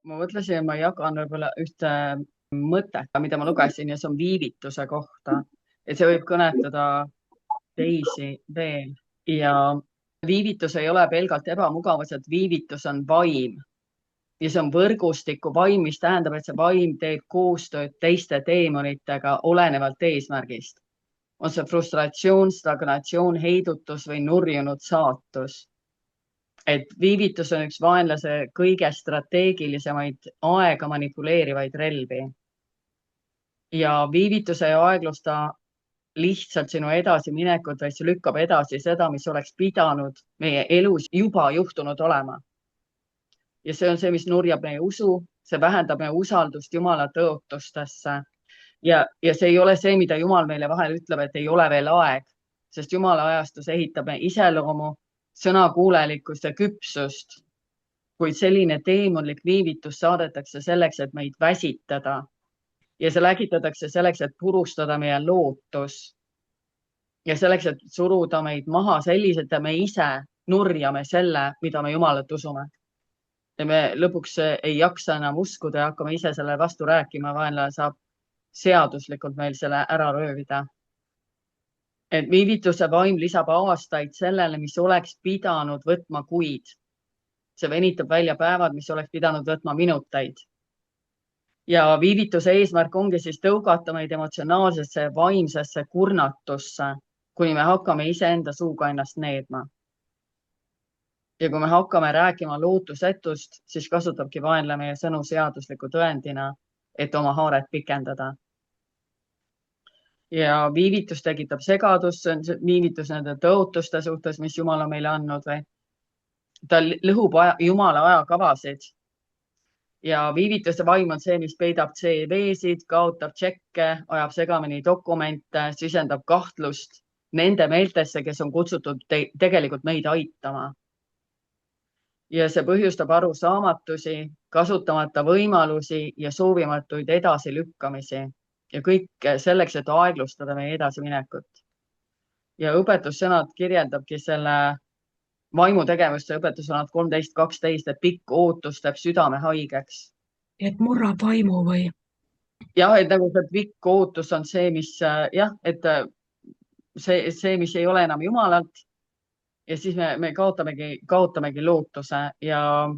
ma mõtlesin, ma jagan võib-olla ühte mõtet, mida ma lugesin ja see on viivituse kohta. Et see võib kõnetada teisi veel ja viivitus ei ole pelgalt ebamugavus, et viivitus on vaim ja see on võrgustiku vaim, mis tähendab, et see vaim teeb koostööd teiste teemonitega olenevalt eesmärgist. On see frustratsioon, stagnatsioon, heidutus või nurjunud saatus. Et viivitus on üks vaenlase kõige strateegilisemaid aega manipuleerivaid relvi. Ja viivitus ei aeglusta lihtsalt sinu edasiminekut, vaid see lükkab edasi seda, mis oleks pidanud meie elus juba juhtunud olema. Ja see on see, mis nurjab meie usu, see vähendab meie usaldust Jumala tõotustesse. Ja see ei ole see, mida Jumal meile vahel ütleb, et ei ole veel aeg, sest Jumala ajastus ehitab meie iseloomu, sõnakuulelikkust ja küpsust. Kuid selline teemonlik viivitus saadetakse selleks, et meid väsitada ja see lägitatakse selleks, et purustada meie lootus ja selleks, et suruda meid maha selliselt ja me ise nurjame selle, mida me Jumalat usume. Ja me lõpuks ei jaksa enam uskuda ja hakkame ise selle vastu rääkima, vaenlane saab seaduslikult meil selle ära röövida. Et viivituse vaim lisab aastaid sellele, mis oleks pidanud võtma kuid. See venitab välja päevad, mis oleks pidanud võtma minuteid. Ja viivituse eesmärk ongi siis tõugata meid emotsionaalsesse ja vaimsesse kurnatusse, kuni me hakkame iseenda suuga ennast needma. Ja kui me hakkame rääkima lootusetust, siis kasutabki vaenlane meie sõnu seadusliku tõendina, et oma haaret pikendada. Ja viivitus tekitab segadust, see on viivitus nende tõotuste suhtes, mis Jumal on meile andnud või ta lõhub Jumala ajakavasid. Ja viivituse vaim on see, mis peidab CV-sid, kaotab tšekke, ajab segamini dokumente, sisendab kahtlust nende meeltesse, kes on kutsutud tegelikult meid aitama. Ja see põhjustab arusaamatusi, kasutamata võimalusi ja soovimatuid edasilükkamisi. Ja kõik selleks, et aeglustada meie edasiminekut. Ja õpetussõnad kirjeldabki selle vaimutegevust, see õpetussõnad 13.12, et pikk ootus teeb südame haigeks. Et murrab vaimu või? Jah, et nagu see pikk ootus on see, mis jah, et see, mis ei ole enam Jumalalt. Ja siis me kaotamegi lootuse ja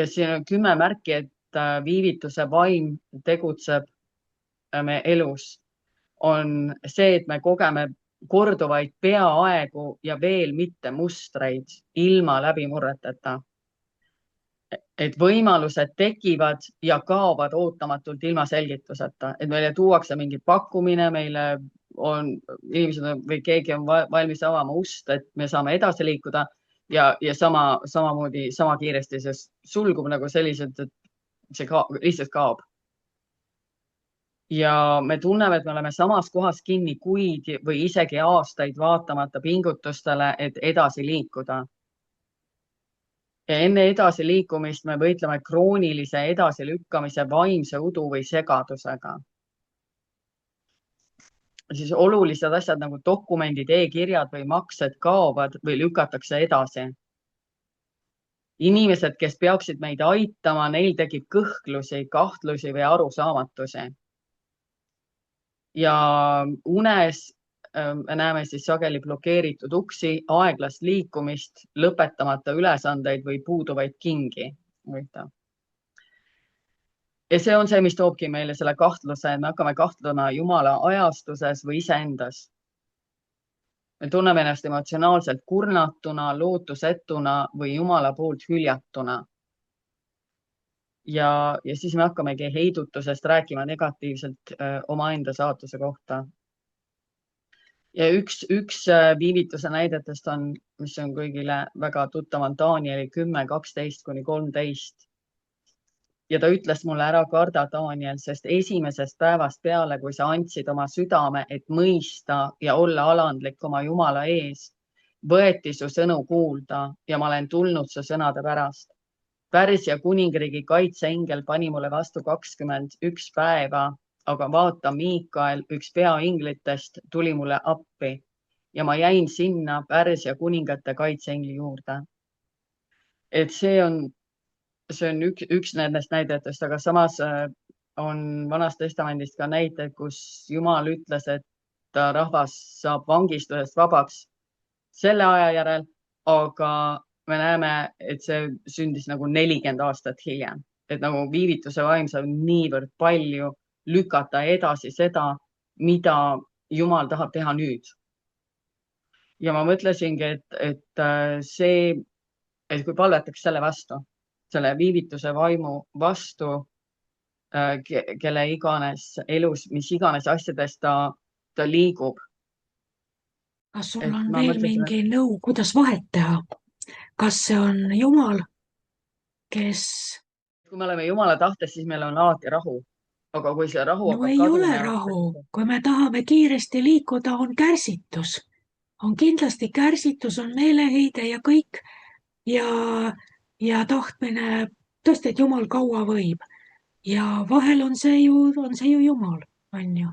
siin on 10 märki, et viivituse vaim tegutseb me elus, on see, et me kogeme korduvaid peaaegu ja veel mitte mustreid ilma läbimurreteta. Et võimalused tekivad ja kaovad ootamatult ilma selgituseta, et meile tuuakse mingi pakkumine, meile on inimesed või keegi on valmis avama ust, et me saame edasi liikuda ja samamoodi sama kiiresti see sulgub nagu selliselt, et see lihtsalt kaob. Ja me tunneme, et me oleme samas kohas kinni kuid või isegi aastaid vaatamata pingutustele, et edasi liikuda. Ja enne edasiliikumist me võitleme kroonilise edasilükkamise vaimse udu või segadusega. Siis olulised asjad nagu dokumendid, e-kirjad või maksed kaovad või lükatakse edasi. Inimesed, kes peaksid meid aitama, neil tekib kõhklusi, kahtlusi või arusaamatusi. Ja unes me näeme siis sageli blokeeritud uksi, aeglast liikumist, lõpetamata ülesandeid või puuduvaid kingi. Ja see on see, mis toobki meile selle kahtluse, et me hakkame kahtlema Jumala ajastuses või iseendas. Me tunneme ennast emotsionaalselt kurnatuna, lootusetuna või Jumala poolt hüljatuna. Ja siis me hakkamegi heidutusest rääkima negatiivselt omaenda saatuse kohta. Ja üks viivituse näidetest on, mis on kõigile väga tuttav, on Danieli 10.12-13. Ja ta ütles mulle, ära karda, Daniel, sest esimesest päevast peale, kui sa andsid oma südame, et mõista ja olla alandlik oma Jumala ees, võeti su sõnu kuulda ja ma olen tulnud su sõnade pärast. Pärsia kuningriigi kaitseingel pani mulle vastu 21 päeva, aga vaata, Miikael, üks peainglitest, tuli mulle appi ja ma jäin sinna Pärsia kuningate kaitseingli juurde. Et see on see on üks nendest näidetest, aga samas on Vanas Testamendis ka näited, kus Jumal ütles, et rahvas saab vangistusest vabaks selle aja järel, aga me näeme, et see sündis nagu 40 aastat hiljem, et nagu viivituse vaim saab niivõrd palju lükata edasi seda, mida Jumal tahab teha nüüd. Ja ma mõtlesingi, et see, et kui palvetaks selle vastu, selle viivituse vaimu vastu, kelle iganes elus, mis iganes asjades ta liigub. Kas sul on veel mingi nõu, kuidas vahet teha? Kas see on Jumal, kes... Kui me oleme Jumala tahtes, siis meil on alati rahu. Aga kui see rahu no ei ole rahu. Kui me tahame kiiresti liikuda, on kärsitus. On kindlasti kärsitus, on meeleheide ja kõik. Ja tahtmine tõesti, et Jumal kaua võib. Ja vahel on see ju Jumal, on ju.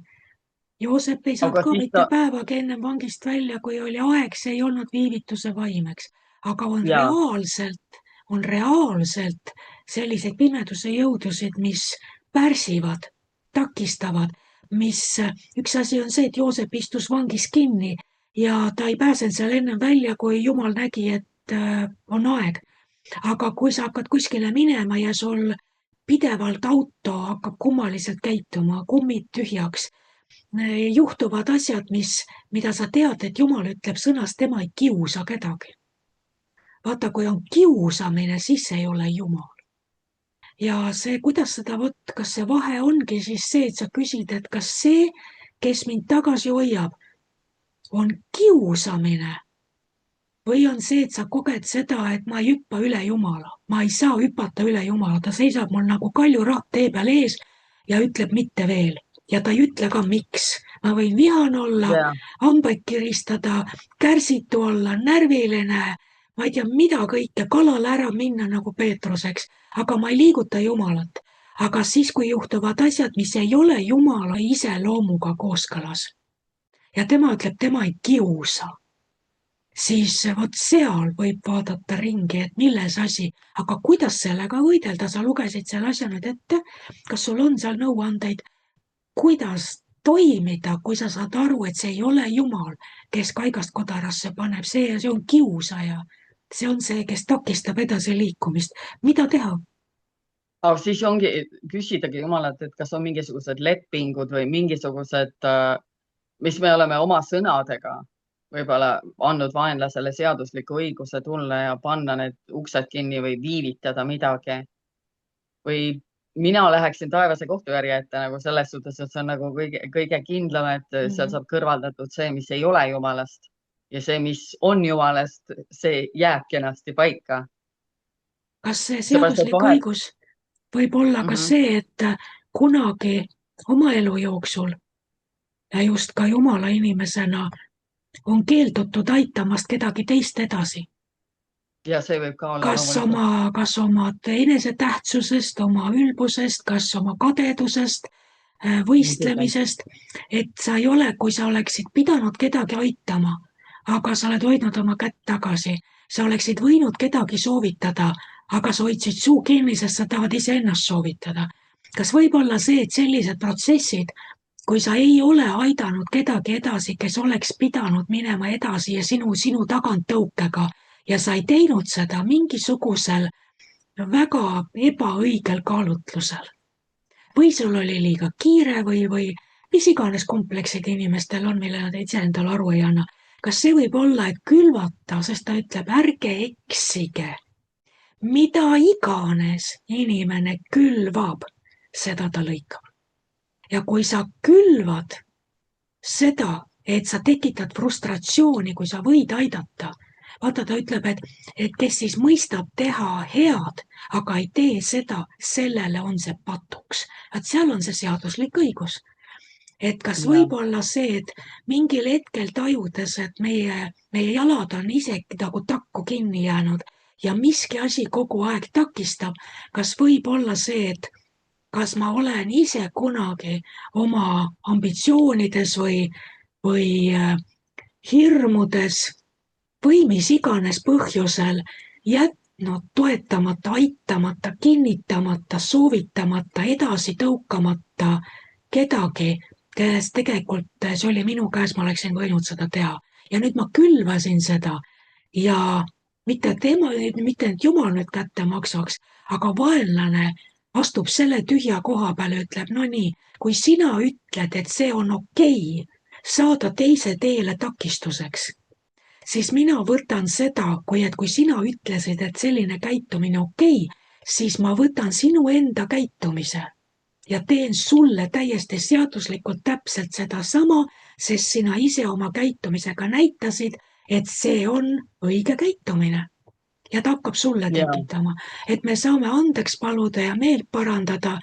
Joosep ei saanud ka mitte päevagi enne vangist välja, kui oli aeg, see ei olnud viivituse vaimeks. Aga on reaalselt selliseid pimeduse jõudusid, mis pärsivad, takistavad, üks asi on see, et Joosep istus vangis kinni ja ta ei pääsenud seal enne välja, kui Jumal nägi, et on aeg. Aga kui sa hakkad kuskile minema ja sul pidevalt auto hakkab kummaliselt käituma, kummid tühjaks, juhtuvad asjad, mida sa tead, et Jumal ütleb sõnas, tema ei kiusa kedagi. Vaata, kui on kiusamine, siis ei ole Jumal. Ja see, kuidas seda võtta, kas see vahe ongi siis see, et sa küsid, et kas see, kes mind tagasi hoiab, on kiusamine või on see, et sa koged seda, et ma ei hüppa üle Jumala. Ma ei saa hüpata üle Jumala, ta seisab mul nagu kaljuraht tee peal ees ja ütleb mitte veel. Ja ta ei ütle ka miks. Ma võin vihane olla, hambaid kiristada, kärsitu olla, närviline, ma ei tea mida kõike, kalale ära minna nagu Peetruseks, aga ma ei liiguta Jumalat. Aga siis, kui juhtuvad asjad, mis ei ole Jumala iseloomuga kooskõlas ja tema ütleb, tema ei kiusa, siis vot seal võib vaadata ringi, et milles asi, aga kuidas sellega võidelda, sa lugesid selle asja nüüd ette, kas sul on seal nõuandeid, kuidas toimida, kui sa saad aru, et see ei ole Jumal, kes kaigast kodarasse paneb, see on kiusaja, see on see, kes takistab edasi liikumist. Mida teha? Aga siis ongi küsidagi Jumalat, et kas on mingisugused lepingud või mingisugused, mis me oleme oma sõnadega võib-olla andnud vaenlasele seadusliku õiguse tulla ja panna need uksed kinni või viivitada midagi. Või mina läheksin taevase kohtujärje ette nagu selles suhtes, et see on nagu kõige kindlam, et seal saab kõrvaldatud see, mis ei ole Jumalast ja see, mis on Jumalast, see jääb kenasti paika. Kas see seaduslik õigus võib olla ka see, et kunagi oma elu jooksul ja just ka Jumala inimesena on keeldutud aitamast kedagi teist edasi. Ja see võib ka olla. Kas oma enesetähtsusest, oma ülbusest, kas oma kadedusest, võistlemisest, et sa ei ole, kui sa oleksid pidanud kedagi aitama, aga sa oled hoidnud oma kätt tagasi, sa oleksid võinud kedagi soovitada, aga sa hoidsid suu kinni, sest sa tahad iseennast soovitada. Kas võib olla see, et sellised protsessid, kui sa ei ole aidanud kedagi edasi, kes oleks pidanud minema edasi ja sinu taganttõukega ja sa ei teinud seda mingisugusel väga ebaõigel kaalutlusel. Või sul oli liiga kiire või mis iganes kompleksid inimestel on, mille nad ise endale aru ei anna. Kas see võib olla, et külvata, sest ta ütleb, ärge eksige. Mida iganes inimene külvab, seda ta lõikab. Ja kui sa külvad seda, et sa tekitad frustratsiooni, kui sa võid aidata, vaata ta ütleb, et kes siis mõistab teha head, aga ei tee seda, sellele on see patuks. Et seal on see seaduslik õigus. Et kas võib olla see, et mingil hetkel tajudes, et meie jalad on isegi nagu takku kinni jäänud ja miski asi kogu aeg takistab, kas võib olla see, et kas ma olen ise kunagi oma ambitsioonides või hirmudes või mis iganes põhjusel no toetamata, aitamata, kinnitamata, soovitamata, edasi tõukamata kedagi, kes tegelikult see oli minu käes, ma oleksin võinud seda teha. Ja nüüd ma külvasin seda ja mitte et Jumal nüüd kätte maksaks, aga vaenlane astub selle tühja koha peale, ütleb, no nii, kui sina ütled, et see on okei, saada teise teele takistuseks, siis mina võtan seda, kui sina ütlesid, et selline käitumine okei, siis ma võtan sinu enda käitumise ja teen sulle täiesti seaduslikult täpselt sedasama, sest sina ise oma käitumisega näitasid, et see on õige käitumine. Ja ta hakkab sulle ja, tekitama, et me saame andeks paluda ja meelt parandada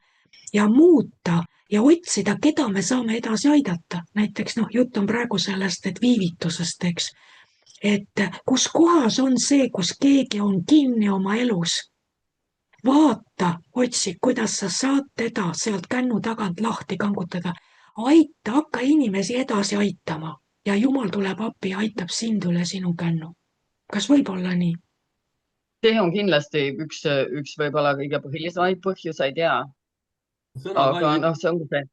ja muuta ja otsida, keda me saame edasi aidata. Näiteks jutt on praegu sellest, et viivitusest, eks. Et kus kohas on see, kus keegi on kinni oma elus. Vaata, otsi, kuidas sa saad teda sealt kännu tagant lahti kangutada. Aita, hakka inimesi edasi aitama ja Jumal tuleb appi ja aitab sind üle sinu kännu. Kas võib olla nii? see on kindlasti üks võib-olla kõige põhilisemaid põhjuseid ja, sõna ka aga ju, see ongi see.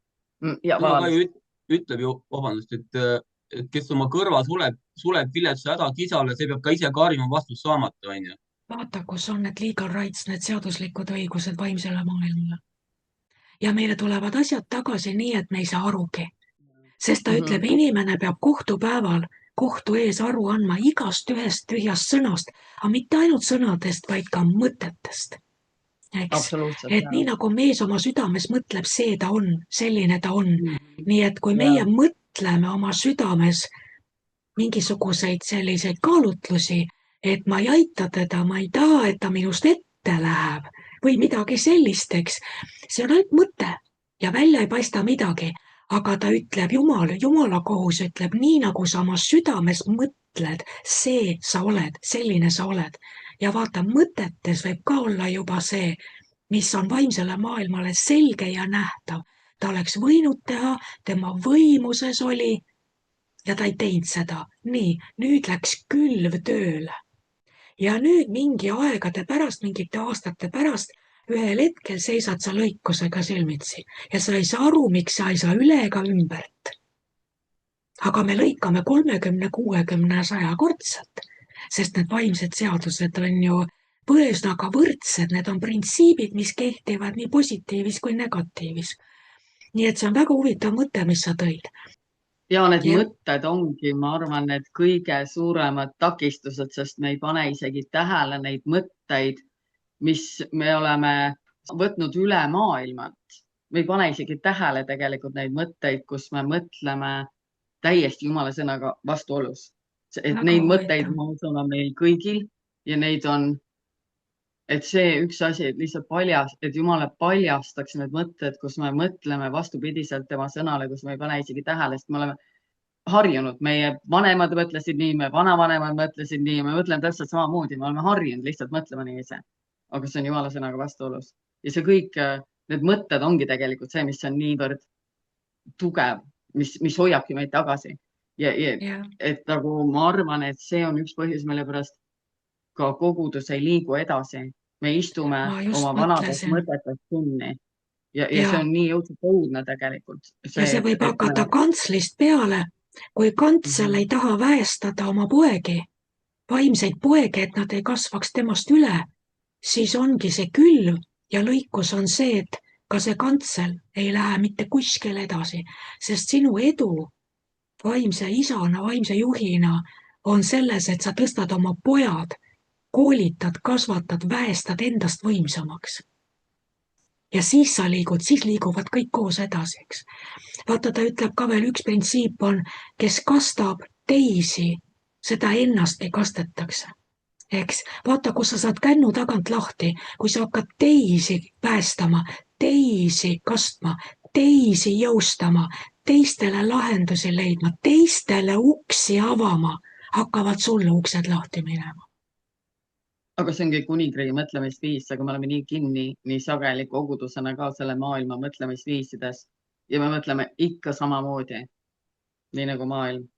Ja sõna ka vabandust. ju ütleb ju, vabandust, et kes oma kõrva suleb viletsa häda kisale, see peab ka ise karjuma vastust saamata, on ju. Vaata, kus on need legal rights, need seaduslikud õigused vaimsele maailmale. Ja meile tulevad asjad tagasi nii, et me ei saa arugi. Sest ta ütleb, inimene peab kohtupäeval kohtu ees aru andma igast ühest tühjast sõnast, aga mitte ainult sõnadest, vaid ka mõtetest. Eks? Absoluutselt, Et nii nagu mees oma südames mõtleb, see ta on, selline ta on. Nii et kui Ja. meie mõtleme oma südames mingisuguseid selliseid kaalutlusi, et ma ei aita teda, ma ei taha, et ta minust ette läheb või midagi sellist, eks. See on ainult mõte ja välja ei paista midagi, aga ta ütleb, Jumala kohus ütleb, nii nagu sa oma südames mõtled, see sa oled, selline sa oled. Ja vaata, mõtetes võib ka olla juba see, mis on vaimsele maailmale selge ja nähtav. Ta oleks võinud teha, tema võimuses oli ja ta ei teinud seda. Nii, nüüd läks külv tööle. Ja nüüd mingi aegade pärast, mingite aastate pärast, ühel hetkel seisad sa lõikusega silmitsi ja sa ei saa aru, miks sa ei saa üle ega ümbert. Aga me lõikame 30, 60, 100 kordselt, sest need vaimsed seadused on ju ühesõnaga võrdsed, need on printsiibid, mis kehtivad nii positiivis kui negatiivis. Nii et see on väga huvitav mõte, mis sa tõid. Ja need Ja- mõtted ongi, ma arvan, need kõige suuremad takistused, sest me ei pane isegi tähele neid mõtteid, mis me oleme võtnud üle maailmalt. Me ei pane isegi tähele tegelikult neid mõtteid, kus me mõtleme täiesti Jumala sõnaga vastuolus. Et Väga neid huvitav. mõtteid, ma usun, on meil kõigil ja neid on, et see üks asi, et lihtsalt et Jumala paljastaks need mõtted, kus me mõtleme vastupidiselt tema sõnale, kus me ei pane isegi tähele, sest me oleme harjunud, meie vanemad mõtlesid nii, me vanavanemad mõtlesid nii ja me mõtleme täpselt samamoodi, me oleme harjunud lihtsalt mõtlema nii ise. Aga see on Jumala sõnaga vastuolus. Ja see kõik, need mõtted ongi tegelikult see, mis on niivõrd tugev, mis hoiabki meid tagasi. Ja. Et nagu ma arvan, et see on üks põhjus, mille pärast ka kogudus ei liigu edasi. Me istume oma vanadest mõtetest kinni. Ja see on nii jõudsalt õudne tegelikult. Ja see võib hakata kantslist peale, kui kantsel ei taha väestada oma poegi, vaimseid poege, et nad ei kasvaks temast üle, siis ongi see külv ja lõikus on see, et ka see kantsel ei lähe mitte kuskile edasi, sest sinu edu vaimse isana, vaimse juhina on selles, et sa tõstad oma pojad, koolitad, kasvatad, väestad endast võimsamaks. Ja siis sa siis liiguvad kõik koos edasi, eks. Vaata, ta ütleb ka veel, üks printsiip on, kes kastab teisi, seda ennastki kastetakse. Eks, vaata, kus sa saad kännu tagant lahti, kui sa hakkad teisi päästama, teisi kastma, teisi jõustama, teistele lahendusi leidma, teistele uksi avama, hakkavad sulle uksed lahti minema. Aga see ongi kuningriigi mõtlemisviis, aga me oleme nii kinni, nii sageli kogudusena ka selle maailma mõtlemisviisides ja me mõtleme ikka samamoodi, nii nagu maailm.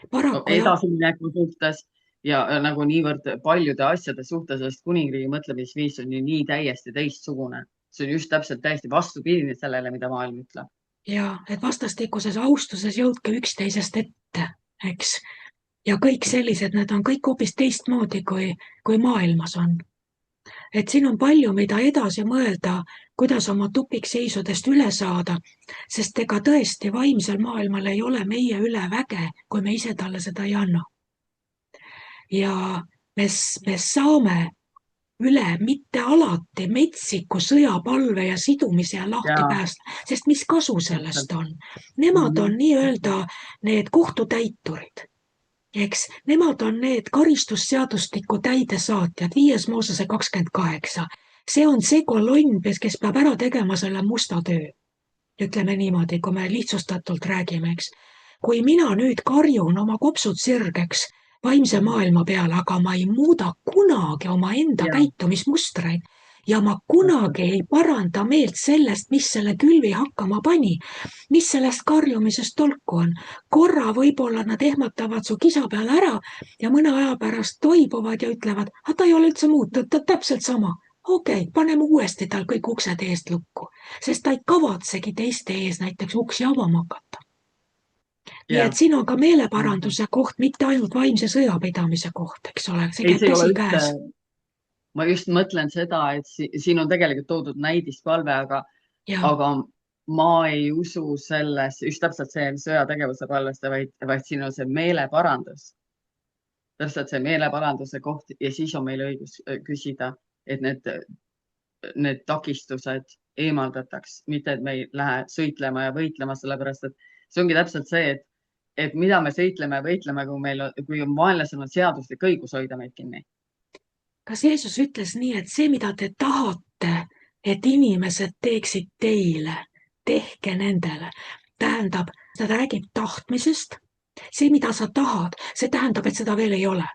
Edasimineku suhtes ja nagu niivõrd paljude asjade suhtes, sest kuningriigi mõtlemisviis on ju nii täiesti teistsugune. See on just täpselt täiesti vastupidine sellele, mida maailm ütleb. ja et vastastikuses austuses jõudke üksteisest ette, eks. Ja kõik sellised, need on kõik hoopis teistmoodi, kui maailmas on. Et siin on palju, mida edasi mõelda, kuidas oma tupikseisudest üle saada, sest ega tõesti vaimsel maailmal ei ole meie üle väge, kui me ise talle seda ei anna. Ja me saame üle mitte alati metsiku sõjapalve ja sidumise ja lahti päästa, sest mis kasu sellest on? Nemad on nii-öelda need kohtutäiturid, eks, nemad on need karistusseadustiku täidesaatjad, 5 Moosese 28. See on see kolonn, kes peab ära tegema selle musta töö. Ütleme niimoodi, kui me lihtsustatult räägime, eks. Kui mina nüüd karjun oma kopsud sirgeks vaimse maailma peale, aga ma ei muuda kunagi oma enda käitumismustreid ja ma kunagi ei paranda meelt sellest, mis selle külvi hakkama pani, mis sellest karjumisest tolku on. Korra võib-olla nad ehmatavad su kisa peale ära ja mõne aja pärast toibuvad ja ütlevad, ta ei ole üldse muutunud, ta täpselt sama. Okei, paneme uuesti tal kõik uksed eest lukku, sest ta ei kavatsegi teiste ees näiteks uksi avama hakata. Nii et siin on ka meeleparanduse koht, mitte ainult vaimse sõjapidamise koht, eks ole, see käib käsi käes. Ma just mõtlen seda, et siin on tegelikult toodud näidispalve, aga ma ei usu selles, just täpselt see sõjategevuse palveste, vaid siin on see meeleparandus. Täpselt see meeleparanduse koht ja siis on meil õigus küsida, et need takistused eemaldataks, mitte et me ei lähe sõitlema ja võitlema, sellepärast et see ongi täpselt see, et mida me sõitleme ja võitleme, kui on vaenlasel on seaduslik õigus hoida meid kinni. Kas Jeesus ütles nii, et see, mida te tahate, et inimesed teeksid teile, tehke nendele, tähendab, ta räägib tahtmisest, see, mida sa tahad, see tähendab, et seda veel ei ole.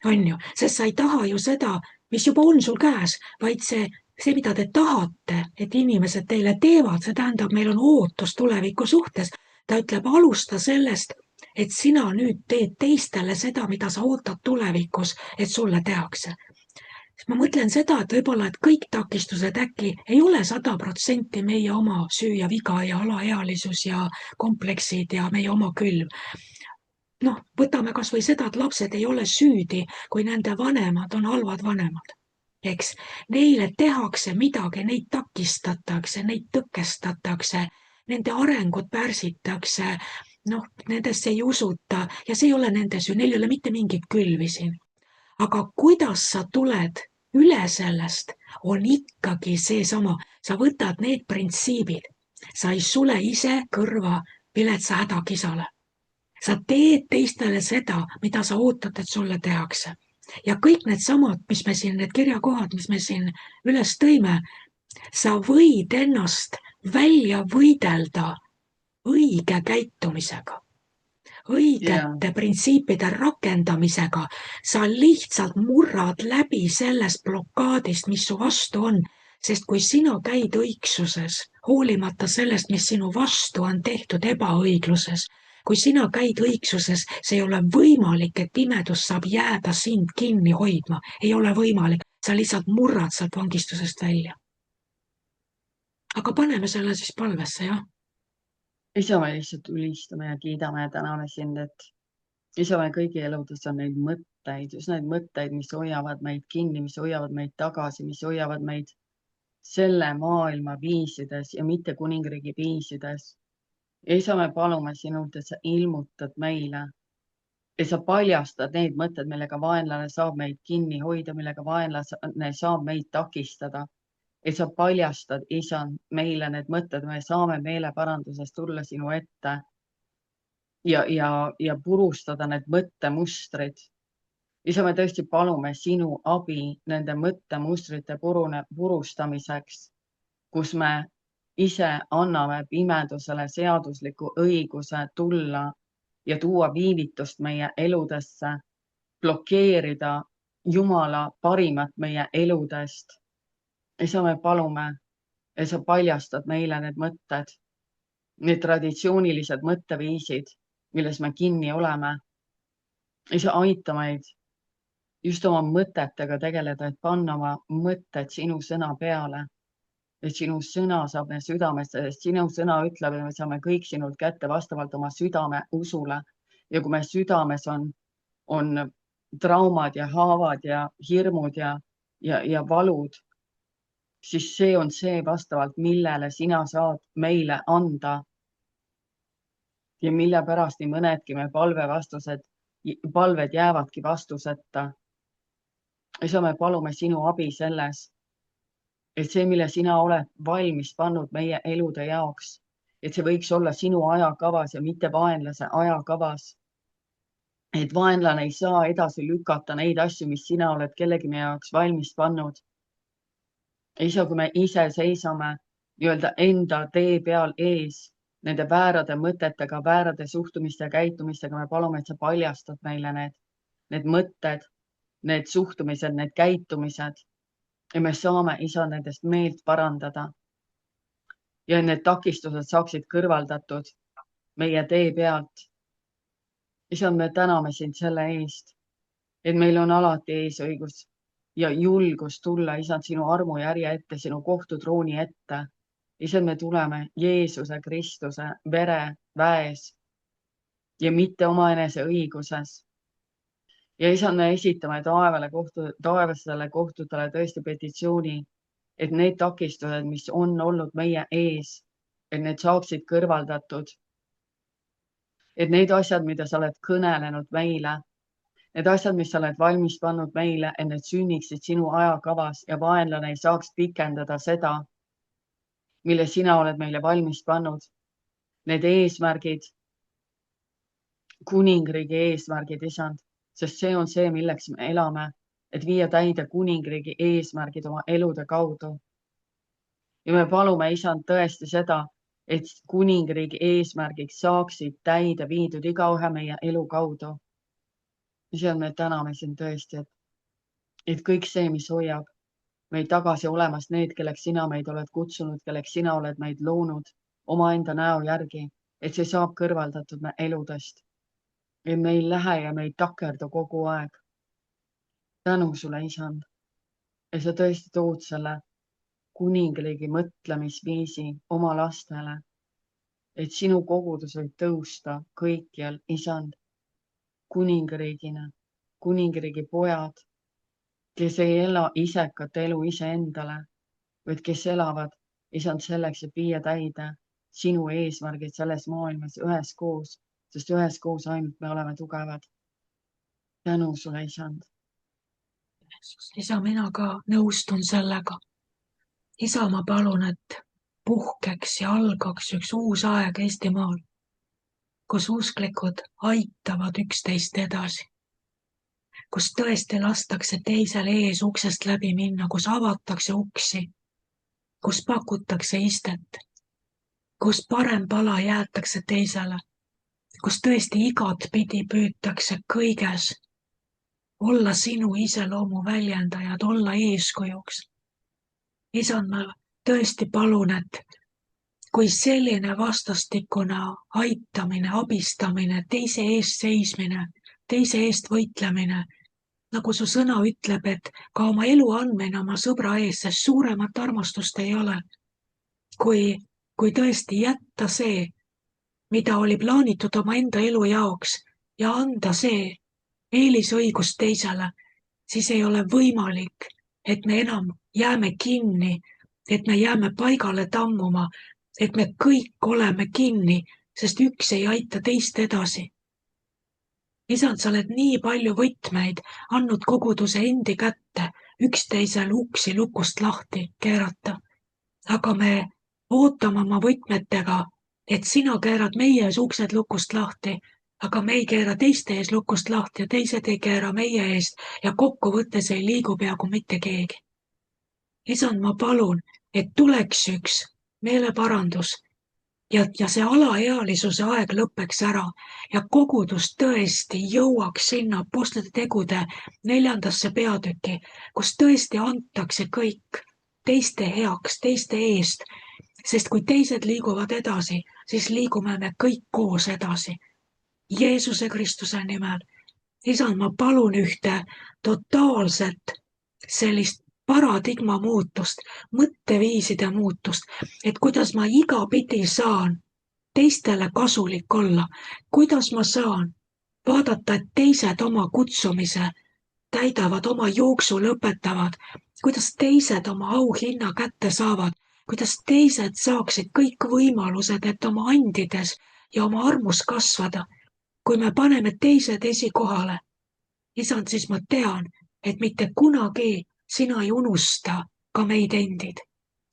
On ju, sest sa ei taha ju seda, mis juba on sul käes, vaid see, mida te tahate, et inimesed teile teevad, see tähendab, meil on ootus tuleviku suhtes. Ta ütleb, alusta sellest, et sina nüüd teed teistele seda, mida sa ootad tulevikus, et sulle tehakse. Ma mõtlen seda, et võib-olla, et kõik takistused äkki ei ole 100% meie oma süü ja viga ja alaealisus ja kompleksid ja meie oma külv. Võtame kas või seda, et lapsed ei ole süüdi, kui nende vanemad on halvad vanemad. Eks neile tehakse midagi, neid takistatakse, neid tõkestatakse, nende arengut pärsitakse, nendesse ei usuta ja see ei ole nende süü, neil ei ole mitte mingit külvi siin. Aga kuidas sa tuled üle sellest, on ikkagi seesama, sa võtad need printsiibid, sa ei sule ise kõrva viletsa hädakisale. Sa teed teistele seda, mida sa ootad, et sulle tehakse. Ja kõik need samad, need kirjakohad, mis me siin üles tõime, sa võid ennast välja võidelda õige käitumisega, õigete printsiipide rakendamisega. Sa lihtsalt murrad läbi sellest blokaadist, mis su vastu on, sest kui sina käid õigsuses, hoolimata sellest, mis sinu vastu on tehtud ebaõigluses, kui sina käid õigsuses, see ei ole võimalik, et pimedus saab jääda sind kinni hoidma. Ei ole võimalik, sa lihtsalt murrad sealt vangistusest välja. Aga paneme selle siis palvesse, jah? Isa, me lihtsalt ülistame ja kiidame ja täname sind, et isa, me kõigi eludes on neid mõtteid, just neid mõtteid, mis hoiavad meid kinni, mis hoiavad meid tagasi, mis hoiavad meid selle maailma viisides ja mitte kuningriigi viisides. Isa, me palume sinult, et sa ilmutad meile ja sa paljastad need mõtted, millega vaenlane saab meid kinni hoida, millega vaenlane saab meid takistada. Et sa paljastad, isa, meile need mõtted, me saame meeleparandusest tulla sinu ette ja purustada need mõttemustrid. Isa, me tõesti palume sinu abi nende mõttemustrite purustamiseks, kus me ise anname pimedusele seadusliku õiguse tulla ja tuua viivitust meie eludesse, blokeerida Jumala parimat meie eludest. Isa, me palume, et sa paljastad meile need mõtted, need traditsioonilised mõtteviisid, milles me kinni oleme. isa, aita meid just oma mõtetega tegeleda, et panna oma mõtted sinu sõna peale, et sinu sõna saab meie südamesse, sest sinu sõna ütleb, et me saame kõik sinult kätte vastavalt oma südame usule. Ja kui meie südames on traumad ja haavad ja hirmud ja valud, siis see on see vastavalt, millele sina saad meile anda. Ja mille pärast nii mõnedki me palved jäävadki vastuseta. Isa, me palume sinu abi selles, et see, mille sina oled valmis pannud meie elude jaoks, et see võiks olla sinu ajakavas ja mitte vaenlase ajakavas. Et vaenlane ei saa edasi lükata neid asju, mis sina oled kellegi meie jaoks valmis pannud. Isa, kui me ise seisame nii-öelda enda tee peal ees, nende väärade mõtetega, väärade suhtumiste ja käitumistega, me palume, et sa paljastad meile need mõtted, need suhtumised, need käitumised. Ja me saame, isa, nendest meelt parandada. Ja need takistused saaksid kõrvaldatud meie tee pealt. Isa, me täname sind selle eest, et meil on alati eesõigus ja julgus tulla, isa, sinu armujärje ette, sinu kohtutrooni ette. Isa, me tuleme Jeesuse Kristuse vere väes ja mitte omaenese õiguses. Ja isa, me esitame taevasele kohtutele tõesti petitsiooni, et need takistused, mis on olnud meie ees, et need saaksid kõrvaldatud. Et need asjad, mida sa oled kõnelenud meile, need asjad, mis sa oled valmis pannud meile, et need sünniksid sinu ajakavas ja vaenlane ei saaks pikendada seda, mille sina oled meile valmis pannud. Need eesmärgid, kuningriigi eesmärgid, isand, sest see on see, milleks me elame, et viia täide kuningriigi eesmärgid oma elude kaudu. Ja me palume, isand, tõesti seda, et kuningriigi eesmärgiks saaksid täide viidud igaühe meie elu kaudu. Isand, me täname sind tõesti, et kõik see, mis hoiab meid tagasi olemas, need, kelleks sina meid oled kutsunud, kelleks sina oled meid loonud omaenda näo järgi, et see saab kõrvaldatud me eludest. Et me ei lähe ja me ei takerdu kogu aeg. Tänu sulle, isand, et sa tõesti tood selle kuningliigi mõtlemisviisi oma lastele, et sinu kogudus võib tõusta kõikjal, isand, kuningriigina, kuningriigi pojad, kes ei ela isekat elu iseendale, vaid kes elavad, isand, selleks, et viia täide sinu eesmärgid selles maailmas üheskoos, sest üheskoos ainult me oleme tugevad. Tänu sulle, isand. Isa, mina ka nõustun sellega. Isa, ma palun, et puhkeks ja algaks üks uus aeg Eestimaal, kus usklikud aitavad üksteist edasi, kus tõesti lastakse teisel ees uksest läbi minna, kus avatakse uksi, kus pakutakse istet, kus parem pala jäetakse teisele, kus tõesti igat pidi püütakse kõiges olla sinu iseloomu väljendajad, olla eeskujuks. Isand, ma tõesti palun, et kui selline vastastikuna aitamine, abistamine, teise eest seismine, teise eest võitlemine, nagu su sõna ütleb, et ka oma elu andmine oma sõbra ees, sest suuremat armastust ei ole, kui tõesti jätta see, mida oli plaanitud oma enda elu jaoks ja anda see eelisõigus teisele, siis ei ole võimalik, et me enam jääme kinni, et me jääme paigale tammuma, et me kõik oleme kinni, sest üks ei aita teist edasi. Isand, sa oled nii palju võtmeid andnud koguduse endi kätte, üksteisel uksi lukust lahti keerata. Aga me ootame oma võtmetega, et sina keerad meie ees uksed lukust lahti, aga me ei keera teiste ees lukust lahti ja teised ei keera meie eest ja kokkuvõttes ei liigu peaaegu mitte keegi. Isand, ma palun, et tuleks üks meeleparandus ja see alaealisuse aeg lõpeks ära ja kogudus tõesti jõuaks sinna Apostlite tegude 4. peatüki, kus tõesti antakse kõik teiste heaks, teiste eest, sest kui teised liiguvad edasi, siis liigume me kõik koos edasi. Jeesuse Kristuse nimel isand, ma palun ühte totaalset sellist paradigma muutust, mõtteviiside muutust, et kuidas ma igapidi saan teistele kasulik olla, kuidas ma saan vaadata, et teised oma kutsumise täidavad, oma jooksu lõpetavad, kuidas teised oma auhinna kätte saavad, kuidas teised saaksid kõik võimalused, et oma andides ja oma armus kasvada. Kui me paneme teised esikohale, isand, siis ma tean, et mitte kunagi sina ei unusta ka meid endid.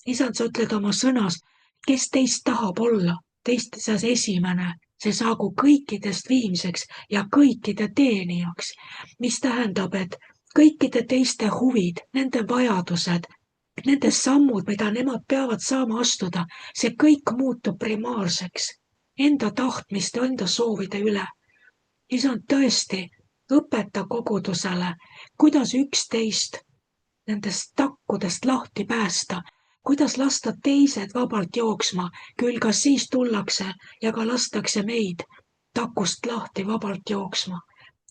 Isand, sa ütled oma sõnas, kes teist tahab olla teiste seas esimene, see saagu kõikidest viimseks ja kõikide teenijaks, mis tähendab, et kõikide teiste huvid, nende vajadused, nende sammud, mida nemad peavad saama astuda, see kõik muutub primaarseks, enda tahtmiste, enda soovide üle. Isand, tõesti, õpeta kogudusele, kuidas üksteist nendest takkudest lahti päästa, kuidas lasta teised vabalt jooksma, küll ka siis tullakse ja ka lastakse meid takust lahti vabalt jooksma.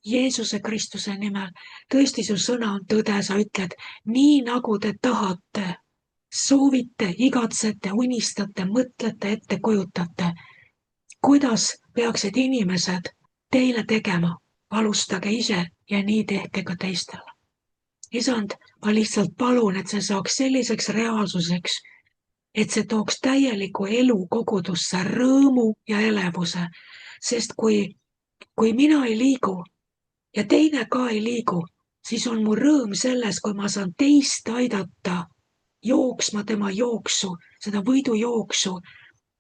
Jeesuse Kristuse nimel, tõesti su sõna on tõde, sa ütled, nii nagu te tahate, soovite, igatsete, unistate, mõtlete, ette kujutate, kuidas peaksid inimesed teile tegema, alustage ise ja nii tehke ka teistele. Isand, ma lihtsalt palun, et see saaks selliseks reaalsuseks, et see tooks täieliku elu kogudusse, rõõmu ja elevuse, sest kui mina ei liigu ja teine ka ei liigu, siis on mu rõõm selles, kui ma saan teist aidata jooksma tema jooksu, seda võidujooksu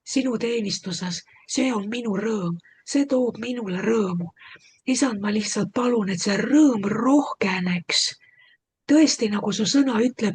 sinu teenistuses, see on minu rõõm, see toob minule rõõmu. Isand, ma lihtsalt palun, et see rõõm rohkeneks. Tõesti, nagu su sõna ütleb,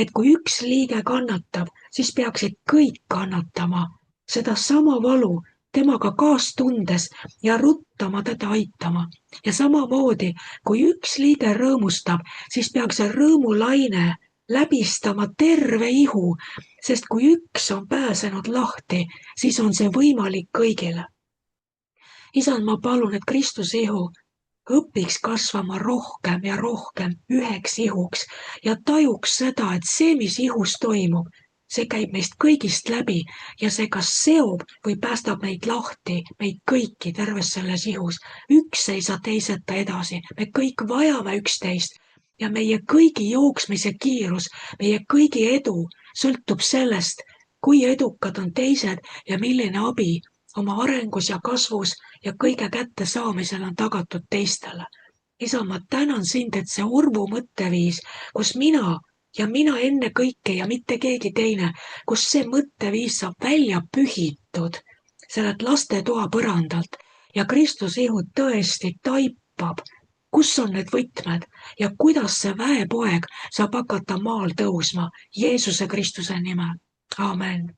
et kui üks liige kannatab, siis peaksid kõik kannatama seda sama valu temaga kaastundes ja ruttama teda aitama. Ja samamoodi, kui üks liige rõõmustab, siis peaks see rõõmulaine läbistama terve ihu, sest kui üks on pääsenud lahti, siis on see võimalik kõigile. Isand, ma palun, et Kristuse ihu õpiks kasvama rohkem ja rohkem üheks ihuks ja tajuks seda, et see, mis ihus toimub, see käib meist kõigist läbi ja see kas seob või päästab meid lahti, meid kõiki terves selles ihus. Üks ei saa teiseta edasi, me kõik vajame üksteist ja meie kõigi jooksmise kiirus, meie kõigi edu sõltub sellest, kui edukad on teised ja milline abi oma arengus ja kasvus ja kõige kättesaamisel on tagatud teistele. Isa, ma tänan sind, et see Urvu mõtteviis, kus mina enne kõike ja mitte keegi teine, kus see mõtteviis saab välja pühitud sellelt lastetoa põrandalt ja Kristuse ihu tõesti taipab, kus on need võtmed ja kuidas see väepoeg saab hakata maal tõusma Jeesuse Kristuse nimel. Aamen.